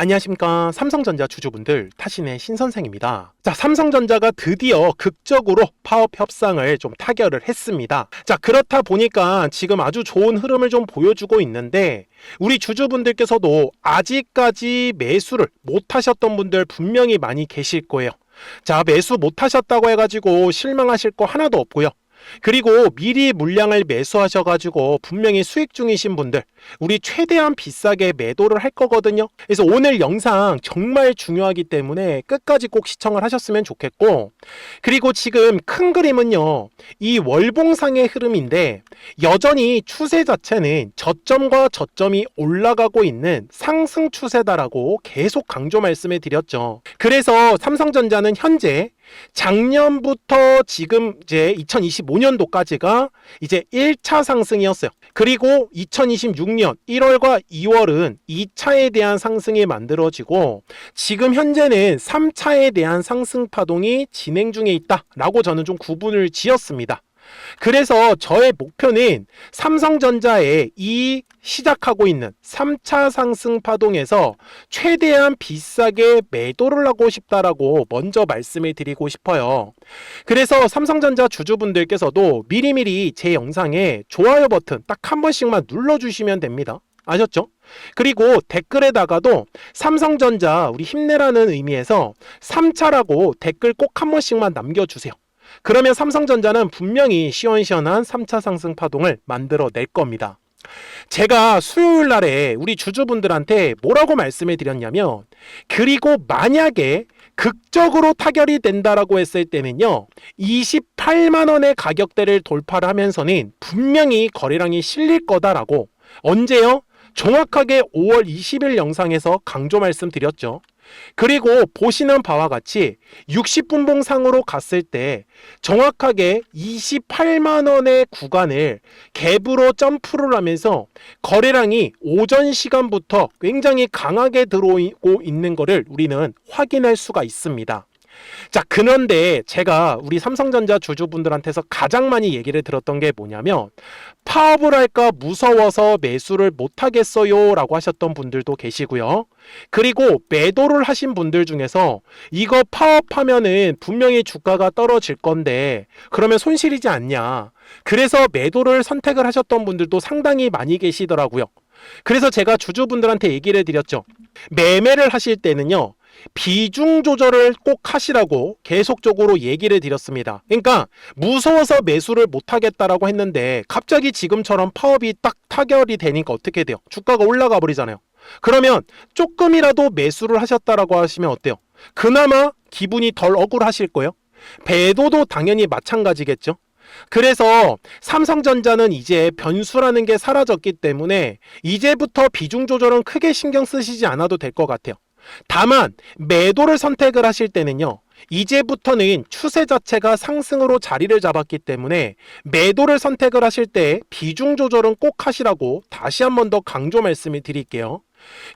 안녕하십니까. 삼성전자 주주분들, 타신의 신선생입니다. 자, 삼성전자가 드디어 극적으로 파업 협상을 좀 타결을 했습니다. 자, 그렇다 보니까 지금 아주 좋은 흐름을 좀 보여주고 있는데, 우리 주주분들께서도 아직까지 매수를 못 하셨던 분들 분명히 많이 계실 거예요. 자, 매수 못 하셨다고 해가지고 실망하실 거 하나도 없고요. 그리고 미리 물량을 매수하셔가지고 분명히 수익 중이신 분들, 우리 최대한 비싸게 매도를 할 거거든요. 그래서 오늘 영상 정말 중요하기 때문에 끝까지 꼭 시청을 하셨으면 좋겠고, 그리고 지금 큰 그림은요, 이 월봉상의 흐름인데 여전히 추세 자체는 저점과 저점이 올라가고 있는 상승 추세다라고 계속 강조 말씀을 드렸죠. 그래서 삼성전자는 현재 작년부터 지금 이제 2025년도까지가 이제 1차 상승이었어요. 그리고 2026년 1월과 2월은 2차에 대한 상승이 만들어지고, 지금 현재는 3차에 대한 상승 파동이 진행 중에 있다라고 저는 좀 구분을 지었습니다. 그래서 저의 목표는 삼성전자의 이 시작하고 있는 3차 상승 파동에서 최대한 비싸게 매도를 하고 싶다라고 먼저 말씀을 드리고 싶어요. 그래서 삼성전자 주주분들께서도 미리미리 제 영상에 좋아요 버튼 딱 한 번씩만 눌러주시면 됩니다. 아셨죠? 그리고 댓글에다가도 삼성전자 우리 힘내라는 의미에서 3차라고 댓글 꼭 한 번씩만 남겨주세요. 그러면 삼성전자는 분명히 시원시원한 3차 상승 파동을 만들어낼 겁니다. 제가 수요일 날에 우리 주주분들한테 뭐라고 말씀을 드렸냐면, 그리고 만약에 극적으로 타결이 된다라고 했을 때는요, 28만원의 가격대를 돌파를 하면서는 분명히 거래량이 실릴 거다라고, 언제요? 정확하게 5월 20일 영상에서 강조 말씀드렸죠. 그리고 보시는 바와 같이 60분봉 상으로 갔을 때 정확하게 28만원의 구간을 갭으로 점프를 하면서 거래량이 오전 시간부터 굉장히 강하게 들어오고 있는 것을 우리는 확인할 수가 있습니다. 자, 그런데 제가 우리 삼성전자 주주분들한테서 가장 많이 얘기를 들었던 게 뭐냐면, 파업을 할까 무서워서 매수를 못하겠어요 라고 하셨던 분들도 계시고요. 그리고 매도를 하신 분들 중에서 이거 파업하면은 분명히 주가가 떨어질 건데 그러면 손실이지 않냐, 그래서 매도를 선택을 하셨던 분들도 상당히 많이 계시더라고요. 그래서 제가 주주분들한테 얘기를 드렸죠. 매매를 하실 때는요, 비중 조절을 꼭 하시라고 계속적으로 얘기를 드렸습니다. 그러니까 무서워서 매수를 못하겠다라고 했는데 갑자기 지금처럼 파업이 딱 타결이 되니까 어떻게 돼요? 주가가 올라가 버리잖아요. 그러면 조금이라도 매수를 하셨다라고 하시면 어때요? 그나마 기분이 덜 억울하실 거예요. 매도도 당연히 마찬가지겠죠. 그래서 삼성전자는 이제 변수라는 게 사라졌기 때문에 이제부터 비중 조절은 크게 신경 쓰시지 않아도 될 것 같아요. 다만 매도를 선택을 하실 때는요, 이제부터는 추세 자체가 상승으로 자리를 잡았기 때문에 매도를 선택을 하실 때 비중 조절은 꼭 하시라고 다시 한 번 더 강조 말씀을 드릴게요.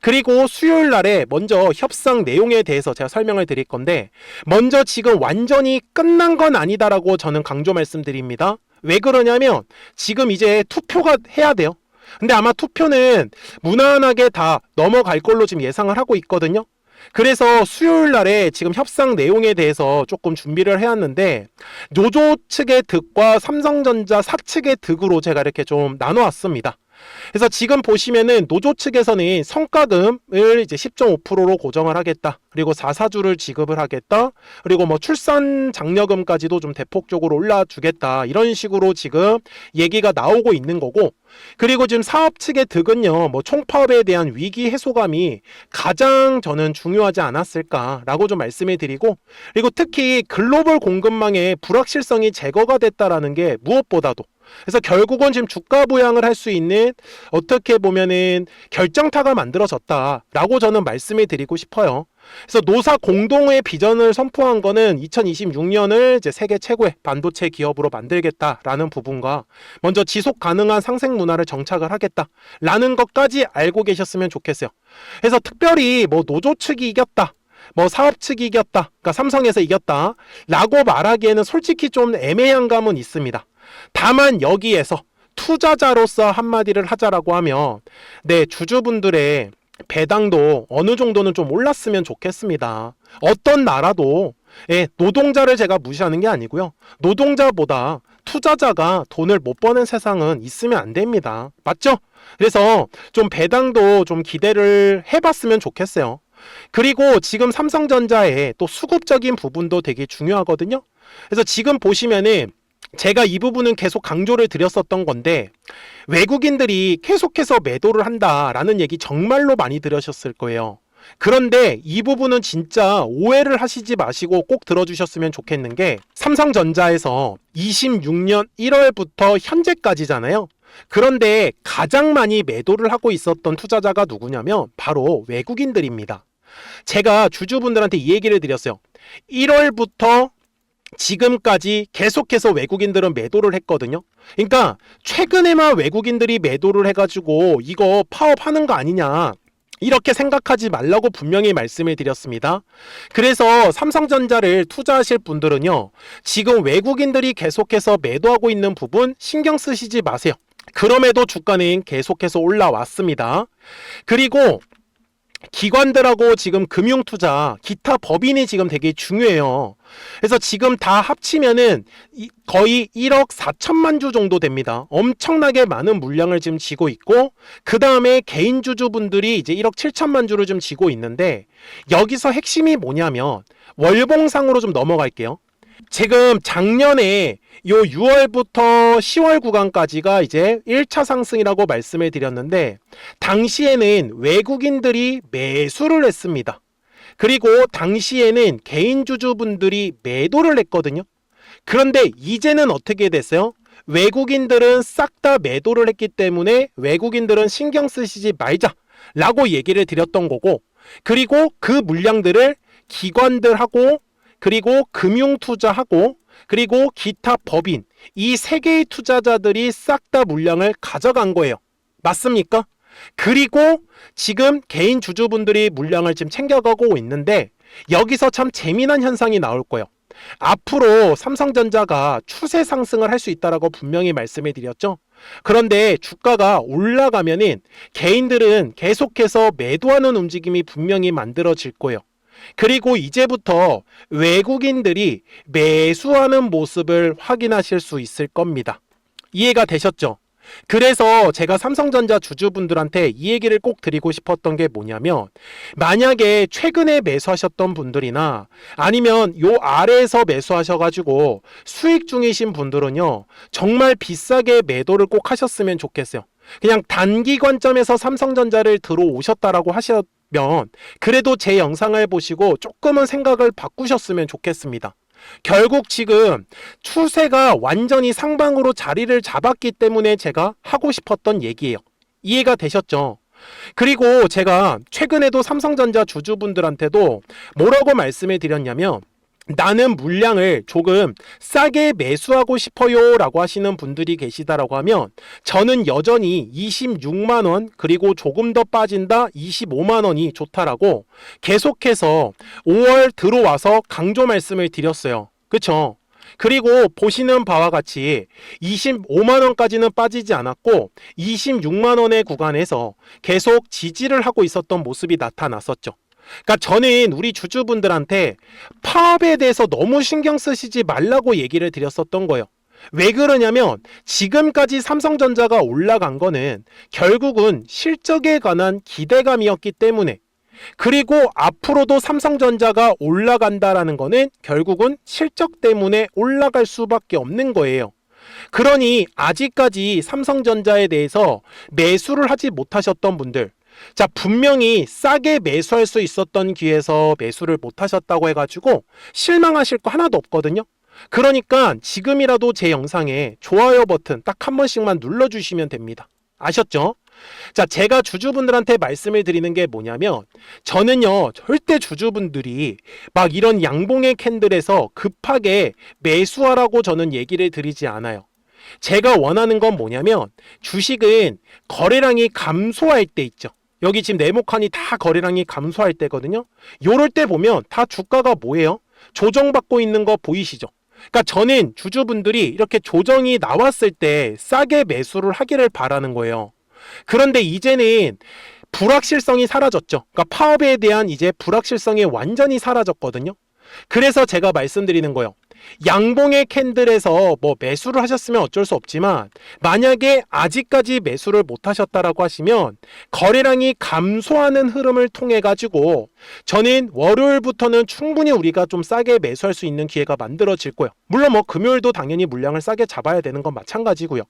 그리고 수요일 날에 먼저 협상 내용에 대해서 제가 설명을 드릴 건데, 먼저 지금 완전히 끝난 건 아니다라고 저는 강조 말씀드립니다. 왜 그러냐면 지금 이제 투표가 해야 돼요. 근데 아마 투표는 무난하게 다 넘어갈 걸로 지금 예상을 하고 있거든요. 그래서 수요일 날에 지금 협상 내용에 대해서 조금 준비를 해왔는데, 노조 측의 득과 삼성전자 사측의 득으로 제가 이렇게 좀 나눠왔습니다. 그래서 지금 보시면은 노조 측에서는 성과금을 이제 10.5%로 고정을 하겠다, 그리고 4사주를 지급을 하겠다, 그리고 뭐 출산 장려금까지도 좀 대폭적으로 올려주겠다, 이런 식으로 지금 얘기가 나오고 있는 거고, 그리고 지금 사업 측의 득은요, 뭐 총파업에 대한 위기 해소감이 가장 저는 중요하지 않았을까라고 좀 말씀을 드리고, 그리고 특히 글로벌 공급망의 불확실성이 제거가 됐다라는 게 무엇보다도, 그래서 결국은 지금 주가 부양을 할 수 있는 어떻게 보면은 결정타가 만들어졌다라고 저는 말씀을 드리고 싶어요. 그래서 노사 공동의 비전을 선포한 거는 2026년을 이제 세계 최고의 반도체 기업으로 만들겠다라는 부분과, 먼저 지속 가능한 상생 문화를 정착을 하겠다라는 것까지 알고 계셨으면 좋겠어요. 그래서 특별히 뭐 노조 측이 이겼다, 뭐 사업 측이 이겼다, 그러니까 삼성에서 이겼다 라고 말하기에는 솔직히 좀 애매한 감은 있습니다. 다만 여기에서 투자자로서 한마디를 하자라고 하면, 네, 주주분들의 배당도 어느 정도는 좀 올랐으면 좋겠습니다. 어떤 나라도 노동자를 제가 무시하는 게 아니고요. 노동자보다 투자자가 돈을 못 버는 세상은 있으면 안 됩니다. 맞죠? 그래서 좀 배당도 좀 기대를 해봤으면 좋겠어요. 그리고 지금 삼성전자의 또 수급적인 부분도 되게 중요하거든요. 그래서 지금 보시면은 제가 이 부분은 계속 강조를 드렸었던 건데, 외국인들이 계속해서 매도를 한다라는 얘기 정말로 많이 들으셨을 거예요. 그런데 이 부분은 진짜 오해를 하시지 마시고 꼭 들어주셨으면 좋겠는 게, 삼성전자에서 26년 1월부터 현재까지잖아요. 그런데 가장 많이 매도를 하고 있었던 투자자가 누구냐면 바로 외국인들입니다. 제가 주주분들한테 이 얘기를 드렸어요. 1월부터 지금까지 계속해서 외국인들은 매도를 했거든요. 그러니까 최근에만 외국인들이 매도를 해가지고 이거 파업하는 거 아니냐, 이렇게 생각하지 말라고 분명히 말씀을 드렸습니다. 그래서 삼성전자를 투자하실 분들은요, 지금 외국인들이 계속해서 매도하고 있는 부분 신경 쓰시지 마세요. 그럼에도 주가는 계속해서 올라왔습니다. 그리고 기관들하고 지금 금융투자, 기타 법인이 지금 되게 중요해요. 그래서 지금 다 합치면은 거의 1억 4천만 주 정도 됩니다. 엄청나게 많은 물량을 지금 쥐고 있고, 그 다음에 개인 주주분들이 이제 1억 7천만 주를 좀 쥐고 있는데, 여기서 핵심이 뭐냐면 월봉상으로 좀 넘어갈게요. 지금 작년에 요 6월부터 10월 구간까지가 이제 1차 상승이라고 말씀을 드렸는데, 당시에는 외국인들이 매수를 했습니다. 그리고 당시에는 개인 주주분들이 매도를 했거든요. 그런데 이제는 어떻게 됐어요? 외국인들은 싹 다 매도를 했기 때문에 외국인들은 신경 쓰시지 말자 라고 얘기를 드렸던 거고, 그리고 그 물량들을 기관들하고 그리고 금융투자하고 그리고 기타 법인, 이 세 개의 투자자들이 싹 다 물량을 가져간 거예요. 맞습니까? 그리고 지금 개인 주주분들이 물량을 지금 챙겨가고 있는데, 여기서 참 재미난 현상이 나올 거예요. 앞으로 삼성전자가 추세 상승을 할 수 있다라고 분명히 말씀을 드렸죠. 그런데 주가가 올라가면은 개인들은 계속해서 매도하는 움직임이 분명히 만들어질 거예요. 그리고 이제부터 외국인들이 매수하는 모습을 확인하실 수 있을 겁니다. 이해가 되셨죠? 그래서 제가 삼성전자 주주분들한테 이 얘기를 꼭 드리고 싶었던 게 뭐냐면, 만약에 최근에 매수하셨던 분들이나 아니면 요 아래에서 매수하셔가지고 수익 중이신 분들은요, 정말 비싸게 매도를 꼭 하셨으면 좋겠어요. 그냥 단기 관점에서 삼성전자를 들어오셨다라고 하셨면 그래도 제 영상을 보시고 조금은 생각을 바꾸셨으면 좋겠습니다. 결국 지금 추세가 완전히 상방으로 자리를 잡았기 때문에 제가 하고 싶었던 얘기예요. 이해가 되셨죠? 그리고 제가 최근에도 삼성전자 주주분들한테도 뭐라고 말씀을 드렸냐면, 나는 물량을 조금 싸게 매수하고 싶어요 라고 하시는 분들이 계시다라고 하면, 저는 여전히 26만원 그리고 조금 더 빠진다 25만원이 좋다라고 계속해서 5월 들어와서 강조 말씀을 드렸어요. 그쵸? 그리고 보시는 바와 같이 25만원까지는 빠지지 않았고 26만원의 구간에서 계속 지지를 하고 있었던 모습이 나타났었죠. 그러니까 저는 우리 주주분들한테 파업에 대해서 너무 신경 쓰시지 말라고 얘기를 드렸었던 거예요. 왜 그러냐면, 지금까지 삼성전자가 올라간 거는 결국은 실적에 관한 기대감이었기 때문에, 그리고 앞으로도 삼성전자가 올라간다라는 거는 결국은 실적 때문에 올라갈 수밖에 없는 거예요. 그러니 아직까지 삼성전자에 대해서 매수를 하지 못하셨던 분들, 자, 분명히 싸게 매수할 수 있었던 기회에서 매수를 못 하셨다고 해가지고 실망하실 거 하나도 없거든요. 그러니까 지금이라도 제 영상에 좋아요 버튼 딱 한 번씩만 눌러주시면 됩니다. 아셨죠? 자, 제가 주주분들한테 말씀을 드리는 게 뭐냐면, 저는요, 절대 주주분들이 막 이런 양봉의 캔들에서 급하게 매수하라고 저는 얘기를 드리지 않아요. 제가 원하는 건 뭐냐면, 주식은 거래량이 감소할 때 있죠. 여기 지금 네모칸이 다 거래량이 감소할 때거든요. 요럴 때 보면 다 주가가 뭐예요? 조정받고 있는 거 보이시죠? 그러니까 저는 주주분들이 이렇게 조정이 나왔을 때 싸게 매수를 하기를 바라는 거예요. 그런데 이제는 불확실성이 사라졌죠. 그러니까 파업에 대한 이제 불확실성이 완전히 사라졌거든요. 그래서 제가 말씀드리는 거예요. 양봉의 캔들에서 뭐 매수를 하셨으면 어쩔 수 없지만 만약에 아직까지 매수를 못 하셨다라고 하시면 거래량이 감소하는 흐름을 통해 가지고 저는 월요일부터는 충분히 우리가 좀 싸게 매수할 수 있는 기회가 만들어질 거예요. 물론 뭐 금요일도 당연히 물량을 싸게 잡아야 되는 건 마찬가지고요.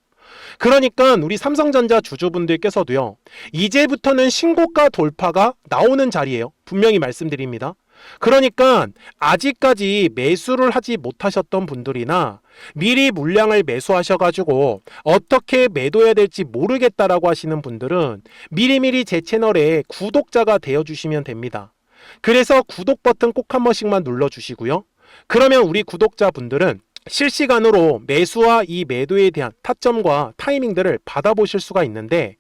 그러니까 우리 삼성전자 주주분들께서도요, 이제부터는 신고가 돌파가 나오는 자리예요. 분명히 말씀드립니다. 그러니까 아직까지 매수를 하지 못하셨던 분들이나 미리 물량을 매수하셔가지고 어떻게 매도해야 될지 모르겠다라고 하시는 분들은 미리미리 제 채널에 구독자가 되어주시면 됩니다. 그래서 구독 버튼 꼭 한 번씩만 눌러주시고요. 그러면 우리 구독자분들은 실시간으로 매수와 이 매도에 대한 타점과 타이밍들을 받아보실 수가 있는데,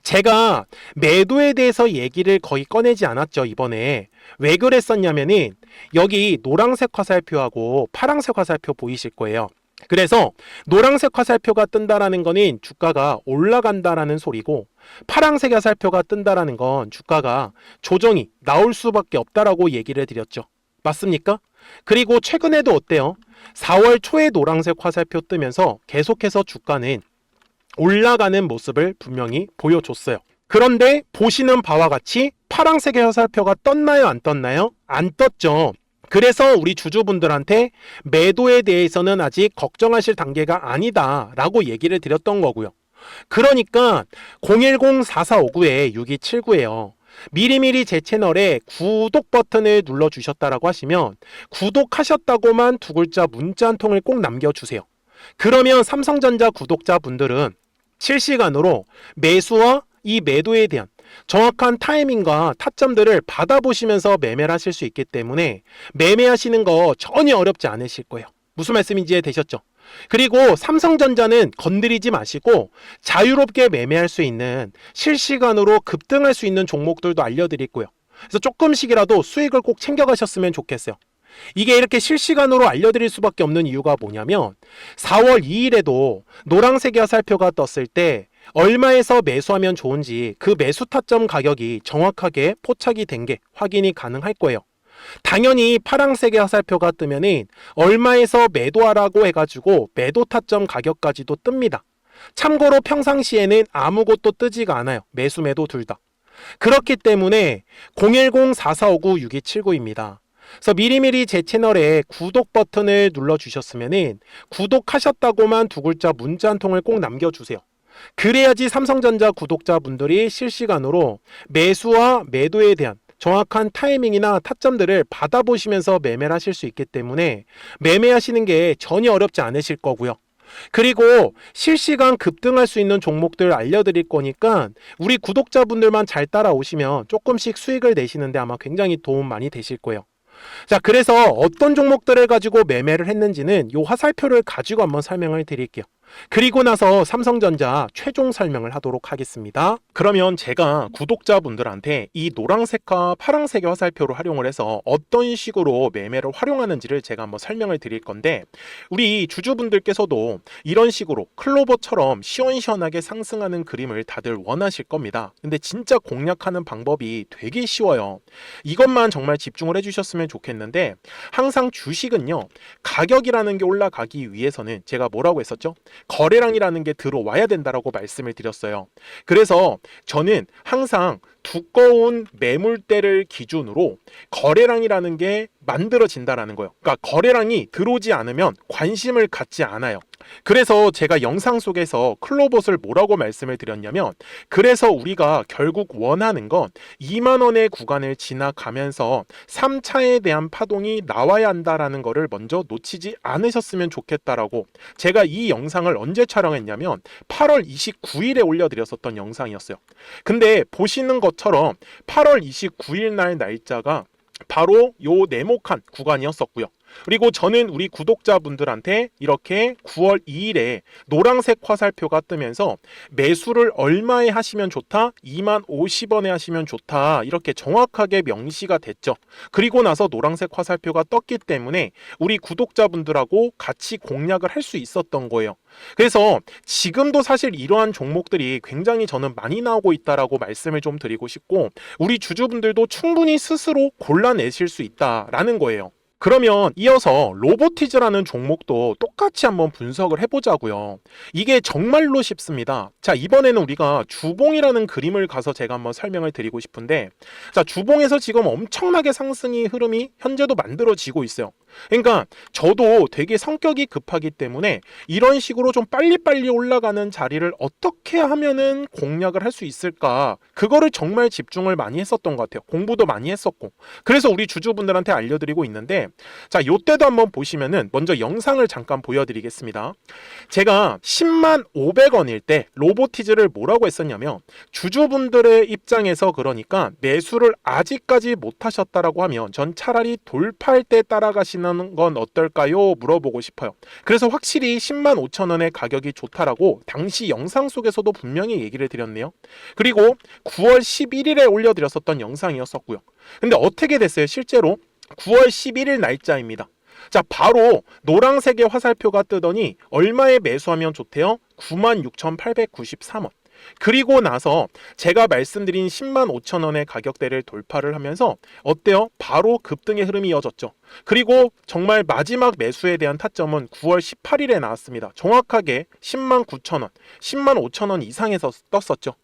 제가 매도에 대해서 얘기를 거의 꺼내지 않았죠, 이번에. 왜 그랬었냐면은 여기 노란색 화살표하고 파란색 화살표 보이실 거예요. 그래서 노란색 화살표가 뜬다라는 거는 주가가 올라간다라는 소리고, 파란색 화살표가 뜬다라는 건 주가가 조정이 나올 수밖에 없다라고 얘기를 드렸죠. 맞습니까? 그리고 최근에도 어때요? 4월 초에 노란색 화살표 뜨면서 계속해서 주가는 올라가는 모습을 분명히 보여줬어요. 그런데 보시는 바와 같이 파란색의 화살표가 떴나요? 안 떴나요? 안 떴죠. 그래서 우리 주주분들한테 매도에 대해서는 아직 걱정하실 단계가 아니다 라고 얘기를 드렸던 거고요. 그러니까 010-4459-6279예요. 미리미리 제 채널에 구독 버튼을 눌러주셨다라고 하시면 구독하셨다고만 두 글자 문자 한 통을 꼭 남겨주세요. 그러면 삼성전자 구독자분들은 실시간으로 매수와 이 매도에 대한 정확한 타이밍과 타점들을 받아보시면서 매매를 하실 수 있기 때문에 매매하시는 거 전혀 어렵지 않으실 거예요. 무슨 말씀인지 이해되셨죠? 그리고 삼성전자는 건드리지 마시고 자유롭게 매매할 수 있는, 실시간으로 급등할 수 있는 종목들도 알려드리고요. 그래서 조금씩이라도 수익을 꼭 챙겨가셨으면 좋겠어요. 이게 이렇게 실시간으로 알려드릴 수밖에 없는 이유가 뭐냐면 4월 2일에도 노란색 화살표가 떴을 때 얼마에서 매수하면 좋은지 그 매수 타점 가격이 정확하게 포착이 된 게 확인이 가능할 거예요. 당연히 파란색의 화살표가 뜨면은 얼마에서 매도하라고 해가지고 매도 타점 가격까지도 뜹니다. 참고로 평상시에는 아무것도 뜨지가 않아요. 매수 매도 둘 다. 그렇기 때문에 010-4459-6279입니다. 그래서 미리미리 제 채널에 구독 버튼을 눌러주셨으면은 구독하셨다고만 두 글자 문자 한 통을 꼭 남겨주세요. 그래야지 삼성전자 구독자분들이 실시간으로 매수와 매도에 대한 정확한 타이밍이나 타점들을 받아보시면서 매매를 하실 수 있기 때문에 매매하시는 게 전혀 어렵지 않으실 거고요. 그리고 실시간 급등할 수 있는 종목들 알려드릴 거니까 우리 구독자분들만 잘 따라오시면 조금씩 수익을 내시는데 아마 굉장히 도움 많이 되실 거예요. 자, 그래서 어떤 종목들을 가지고 매매를 했는지는 이 화살표를 가지고 한번 설명을 드릴게요. 그리고 나서 삼성전자 최종 설명을 하도록 하겠습니다. 그러면 제가 구독자분들한테 이 노란색과 파란색의 화살표를 활용을 해서 어떤 식으로 매매를 활용하는지를 제가 한번 설명을 드릴 건데, 우리 주주분들께서도 이런 식으로 클로버처럼 시원시원하게 상승하는 그림을 다들 원하실 겁니다. 근데 진짜 공략하는 방법이 되게 쉬워요. 이것만 정말 집중을 해주셨으면 좋겠는데, 항상 주식은요, 가격이라는 게 올라가기 위해서는 제가 뭐라고 했었죠? 거래량이라는 게 들어와야 된다라고 말씀을 드렸어요. 그래서 저는 항상 두꺼운 매물대를 기준으로 거래량이라는 게 만들어진다라는 거예요. 그러니까 거래량이 들어오지 않으면 관심을 갖지 않아요. 그래서 제가 영상 속에서 클로봇을 뭐라고 말씀을 드렸냐면, 그래서 우리가 결국 원하는 건 2만 원의 구간을 지나가면서 3차에 대한 파동이 나와야 한다라는 거를 먼저 놓치지 않으셨으면 좋겠다라고, 제가 이 영상을 언제 촬영했냐면 8월 29일에 올려드렸었던 영상이었어요. 근데 보시는 것처럼 8월 29일 날 날짜가 바로 요 네모칸 구간이었었고요. 그리고 저는 우리 구독자분들한테 이렇게 9월 2일에 노란색 화살표가 뜨면서 매수를 얼마에 하시면 좋다? 20,050원에 하시면 좋다. 이렇게 정확하게 명시가 됐죠. 그리고 나서 노란색 화살표가 떴기 때문에 우리 구독자분들하고 같이 공략을 할 수 있었던 거예요. 그래서 지금도 사실 이러한 종목들이 굉장히 저는 많이 나오고 있다라고 말씀을 좀 드리고 싶고, 우리 주주분들도 충분히 스스로 골라내실 수 있다라는 거예요. 그러면 이어서 로보티즈라는 종목도 똑같이 한번 분석을 해보자고요. 이게 정말로 쉽습니다. 자, 이번에는 우리가 주봉이라는 그림을 가서 제가 한번 설명을 드리고 싶은데, 자, 주봉에서 지금 엄청나게 상승이 흐름이 현재도 만들어지고 있어요. 그러니까 저도 되게 성격이 급하기 때문에 이런 식으로 좀 빨리빨리 올라가는 자리를 어떻게 하면은 공략을 할 수 있을까, 그거를 정말 집중을 많이 했었던 것 같아요. 공부도 많이 했었고. 그래서 우리 주주분들한테 알려드리고 있는데, 자, 요때도 한번 보시면은 먼저 영상을 잠깐 보여드리겠습니다. 제가 105,000원일 때 로보티즈를 뭐라고 했었냐면, 주주분들의 입장에서 그러니까 매수를 아직까지 못 하셨다라고 하면 전 차라리 돌파할 때 따라가시는 건 어떨까요? 물어보고 싶어요. 그래서 확실히 105,000원의 가격이 좋다라고 당시 영상 속에서도 분명히 얘기를 드렸네요. 그리고 9월 11일에 올려드렸었던 영상이었었고요. 근데 어떻게 됐어요? 실제로 9월 11일 날짜입니다. 자, 바로 노란색의 화살표가 뜨더니 얼마에 매수하면 좋대요? 96,893원. 그리고 나서 제가 말씀드린 105,000원의 가격대를 돌파를 하면서 어때요? 바로 급등의 흐름이 이어졌죠. 그리고 정말 마지막 매수에 대한 타점은 9월 18일에 나왔습니다. 정확하게 109,000원, 105,000원 이상에서 떴었죠.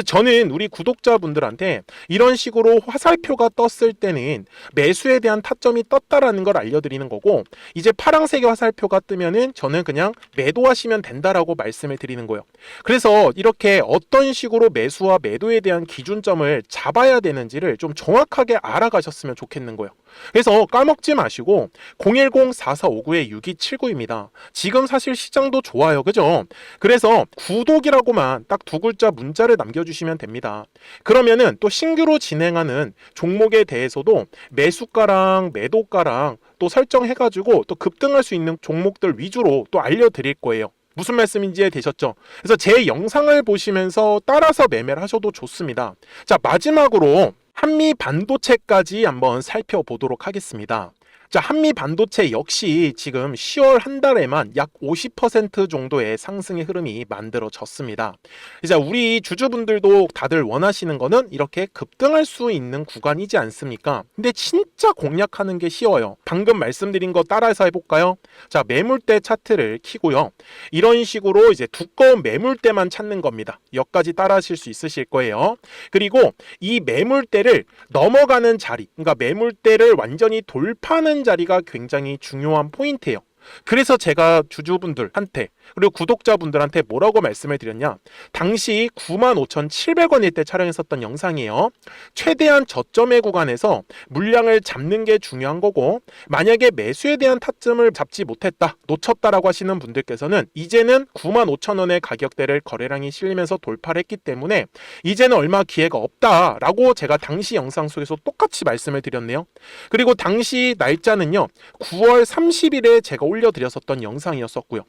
저는 우리 구독자분들한테 이런 식으로 화살표가 떴을 때는 매수에 대한 타점이 떴다라는 걸 알려드리는 거고, 이제 파란색의 화살표가 뜨면은 저는 그냥 매도하시면 된다라고 말씀을 드리는 거예요. 그래서 이렇게 어떤 식으로 매수와 매도에 대한 기준점을 잡아야 되는지를 좀 정확하게 알아가셨으면 좋겠는 거예요. 그래서 까먹지 마시고 010-4459-6279입니다. 지금 사실 시장도 좋아요, 그죠? 그래서 구독이라고만 딱 두 글자 문자를 남겨주시면 됩니다. 그러면은 또 신규로 진행하는 종목에 대해서도 매수가랑 매도가랑 또 설정해가지고 또 급등할 수 있는 종목들 위주로 또 알려드릴 거예요. 무슨 말씀인지 되셨죠? 그래서 제 영상을 보시면서 따라서 매매를 하셔도 좋습니다. 자, 마지막으로 한미 반도체까지 한번 살펴보도록 하겠습니다. 자, 한미 반도체 역시 지금 10월 한 달에만 약 50% 정도의 상승의 흐름이 만들어졌습니다. 이제 우리 주주분들도 다들 원하시는 거는 이렇게 급등할 수 있는 구간이지 않습니까? 근데 진짜 공략하는 게 쉬워요. 방금 말씀드린 거 따라서 해볼까요? 자, 매물대 차트를 키고요. 이런 식으로 이제 두꺼운 매물대만 찾는 겁니다. 여기까지 따라 하실 수 있으실 거예요. 그리고 이 매물대를 넘어가는 자리, 그러니까 매물대를 완전히 돌파하는 자리가 굉장히 중요한 포인트예요. 그래서 제가 주주분들한테 그리고 구독자분들한테 뭐라고 말씀을 드렸냐, 당시 95,700원일 때 촬영했었던 영상이에요. 최대한 저점의 구간에서 물량을 잡는 게 중요한 거고, 만약에 매수에 대한 타점을 잡지 못했다, 놓쳤다라고 하시는 분들께서는 이제는 95,000원의 가격대를 거래량이 실리면서 돌파를 했기 때문에 이제는 얼마 기회가 없다라고 제가 당시 영상 속에서 똑같이 말씀을 드렸네요. 그리고 당시 날짜는요, 9월 30일에 제가 올려드렸었던 영상이었었고요.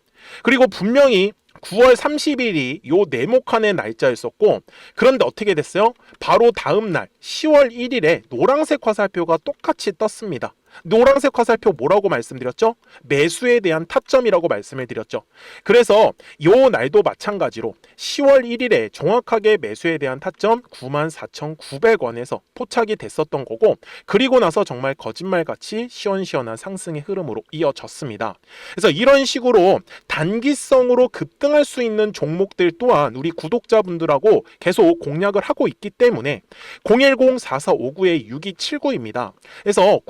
그리고 분명히 9월 30일이 요 네모칸의 날짜였었고, 그런데 어떻게 됐어요? 바로 다음 날 10월 1일에 노란색 화살표가 똑같이 떴습니다. 노란색 화살표 뭐라고 말씀드렸죠? 매수에 대한 타점이라고 말씀을 드렸죠. 그래서 요 날도 마찬가지로 10월 1일에 정확하게 매수에 대한 타점 94,900원에서 포착이 됐었던 거고, 그리고 나서 정말 거짓말같이 시원시원한 상승의 흐름으로 이어졌습니다. 그래서 이런 식으로 단기성으로 급등할 수 있는 종목들 또한 우리 구독자분들하고 계속 공략을 하고 있기 때문에 010-4459-6279입니다. 그래서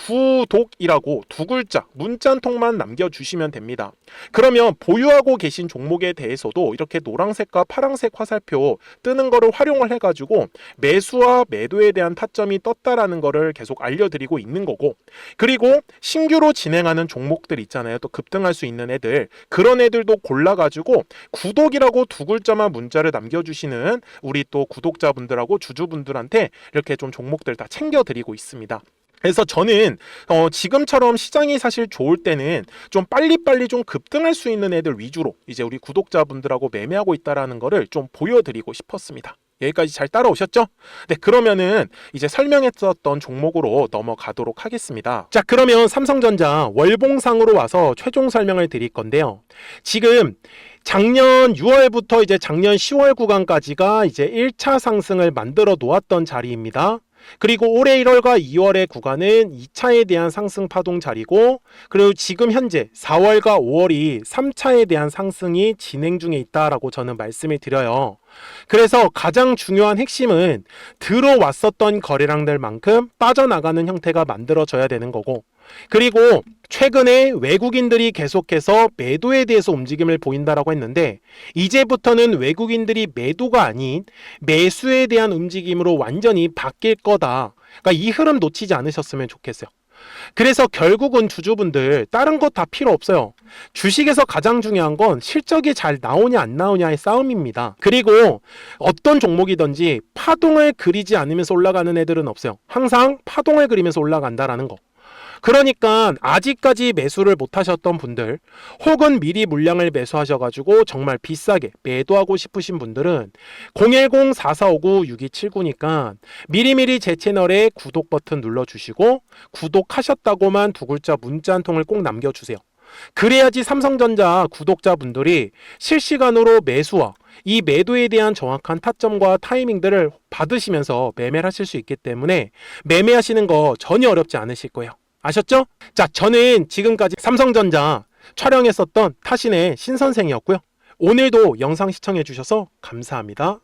구독이라고 두 글자 문자 한 통만 남겨주시면 됩니다. 그러면 보유하고 계신 종목에 대해서도 이렇게 노란색과 파란색 화살표 뜨는 거를 활용을 해가지고 매수와 매도에 대한 타점이 떴다라는 거를 계속 알려드리고 있는 거고, 그리고 신규로 진행하는 종목들 있잖아요. 또 급등할 수 있는 애들, 그런 애들도 골라가지고 구독이라고 두 글자만 문자를 남겨주시는 우리 또 구독자분들하고 주주분들한테 이렇게 좀 종목들 다 챙겨드리고 있습니다. 그래서 저는 지금처럼 시장이 사실 좋을 때는 좀 빨리빨리 좀 급등할 수 있는 애들 위주로 이제 우리 구독자분들하고 매매하고 있다라는 거를 좀 보여드리고 싶었습니다. 여기까지 잘 따라오셨죠? 네, 그러면은 이제 설명했었던 종목으로 넘어가도록 하겠습니다. 자, 그러면 삼성전자 월봉상으로 와서 최종 설명을 드릴 건데요. 지금 작년 6월부터 이제 작년 10월 구간까지가 이제 1차 상승을 만들어 놓았던 자리입니다. 그리고 올해 1월과 2월의 구간은 2차에 대한 상승 파동 자리고, 그리고 지금 현재 4월과 5월이 3차에 대한 상승이 진행 중에 있다라고 저는 말씀을 드려요. 그래서 가장 중요한 핵심은 들어왔었던 거래량들만큼 빠져나가는 형태가 만들어져야 되는 거고, 그리고 최근에 외국인들이 계속해서 매도에 대해서 움직임을 보인다라고 했는데, 이제부터는 외국인들이 매도가 아닌 매수에 대한 움직임으로 완전히 바뀔 거다. 그러니까 이 흐름 놓치지 않으셨으면 좋겠어요. 그래서 결국은 주주분들 다른 거 다 필요 없어요. 주식에서 가장 중요한 건 실적이 잘 나오냐 안 나오냐의 싸움입니다. 그리고 어떤 종목이든지 파동을 그리지 않으면서 올라가는 애들은 없어요. 항상 파동을 그리면서 올라간다라는 거. 그러니까 아직까지 매수를 못 하셨던 분들, 혹은 미리 물량을 매수하셔가지고 정말 비싸게 매도하고 싶으신 분들은 010-4459-6279니까 미리미리 제 채널에 구독 버튼 눌러주시고 구독하셨다고만 두 글자 문자 한 통을 꼭 남겨주세요. 그래야지 삼성전자 구독자분들이 실시간으로 매수와 이 매도에 대한 정확한 타점과 타이밍들을 받으시면서 매매를 하실 수 있기 때문에 매매하시는 거 전혀 어렵지 않으실 거예요. 아셨죠? 자, 저는 지금까지 삼성전자 촬영했었던 타신의 신선생이었고요. 오늘도 영상 시청해 주셔서 감사합니다.